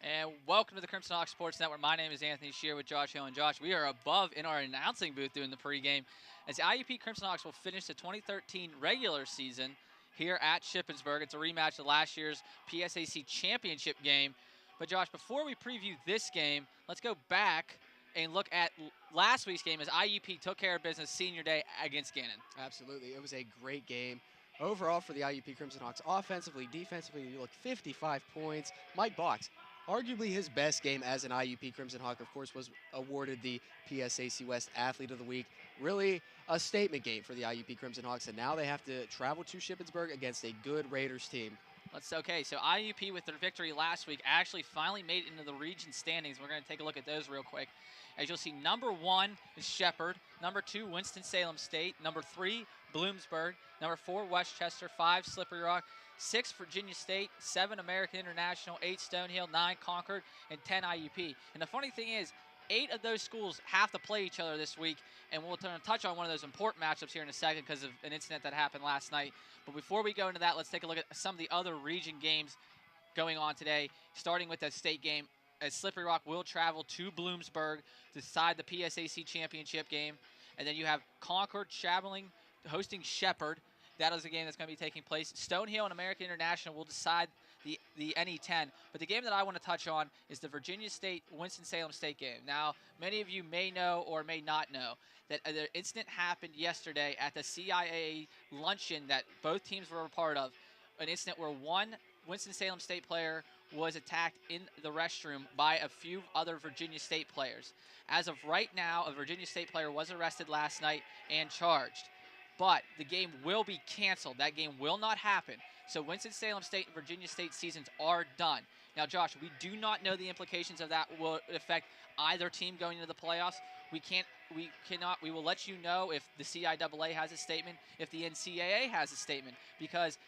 And welcome to the Crimson Hawk Sports Network. My name is Anthony Shear with Josh Hill and Josh. We are above in our announcing booth doing the pregame as the IUP Crimson Hawks will finish the 2013 regular season here at Shippensburg. It's a rematch of last year's PSAC championship game. But Josh, before we preview this game, let's go back and look at last week's game as IUP took care of business senior day against Gannon. Absolutely. It was a great game. Overall for the IUP Crimson Hawks, offensively, defensively, you look 55 points. Mike Box, arguably his best game as an IUP Crimson Hawk, of course, was awarded the PSAC West Athlete of the Week. Really a statement game for the IUP Crimson Hawks, and now they have to travel to Shippensburg against a good Raiders team. So IUP with their victory last week actually finally made it into the region standings. We're going to take a look at those real quick. As you'll see, number 1 is Shepherd, number 2 Winston-Salem State, number 3 Bloomsburg, number 4 Westchester, 5 Slippery Rock, 6 Virginia State, 7 American International, 8 Stonehill, 9 Concord, and 10 IUP. And the funny thing is, 8 of those schools have to play each other this week, and we'll touch on one of those important matchups here in a second because of an incident that happened last night. But before we go into that, let's take a look at some of the other region games going on today, starting with the state game, as Slippery Rock will travel to Bloomsburg to decide the PSAC championship game. And then you have Concord traveling, hosting Shepherd. That is a game that's going to be taking place. Stonehill and American International will decide the NE10. But the game that I want to touch on is the Virginia State Winston-Salem State game. Now, many of you may know or may not know that the incident happened yesterday at the CIA luncheon that both teams were a part of. An incident where one Winston-Salem State player was attacked in the restroom by a few other Virginia State players. As of right now, a Virginia State player was arrested last night and charged. But the game will be canceled. That game will not happen. So Winston-Salem State and Virginia State seasons are done. Now, Josh, we do not know the implications of that will affect either team going into the playoffs. We will let you know if the CIAA has a statement, if the NCAA has a statement, because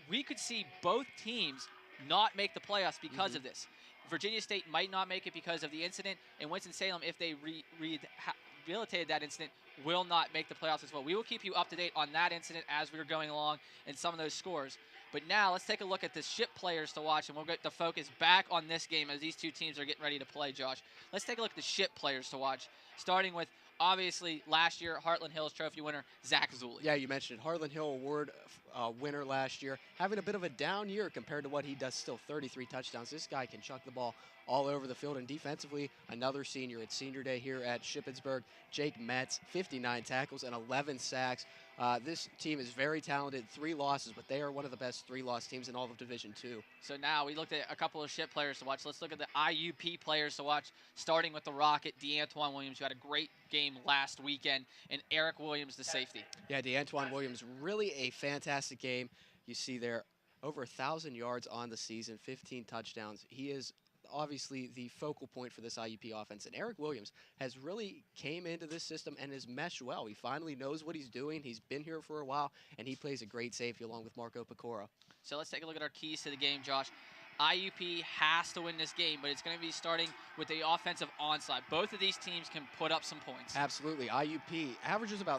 we could see both teams not make the playoffs because of this. Virginia State might not make it because of the incident, and Winston-Salem, if they rehabilitated that incident, will not make the playoffs as well. We will keep you up to date on that incident as we're going along and some of those scores. But now let's take a look at the ship players to watch, and we'll get the focus back on this game as these two teams are getting ready to play, Josh. Let's take a look at the ship players to watch, starting with, obviously, last year, Heartland Hills Trophy winner, Zach Zulli. Yeah, you mentioned it. Heartland Hill Award winner last year, having a bit of a down year compared to what he does, still 33 touchdowns. This guy can chuck the ball all over the field. And defensively, another senior. It's senior day here at Shippensburg. Jake Metz, 59 tackles and 11 sacks. This team is very talented. 3 losses, but they are one of the best 3-loss teams in all of Division II. So now we looked at a couple of ship players to watch. Let's look at the IUP players to watch, starting with the Rocket, DeAntoine Williams, who had a great game last weekend, and Eric Williams, the safety. Yeah, DeAntoine Williams, really a fantastic game. You see there, over 1,000 yards on the season, 15 touchdowns. He is obviously the focal point for this IUP offense. And Eric Williams has really came into this system and has meshed well. He finally knows what he's doing. He's been here for a while, and he plays a great safety along with Marco Pecora. So let's take a look at our keys to the game, Josh. IUP has to win this game, but it's going to be starting with the offensive onslaught. Both of these teams can put up some points. Absolutely. IUP averages about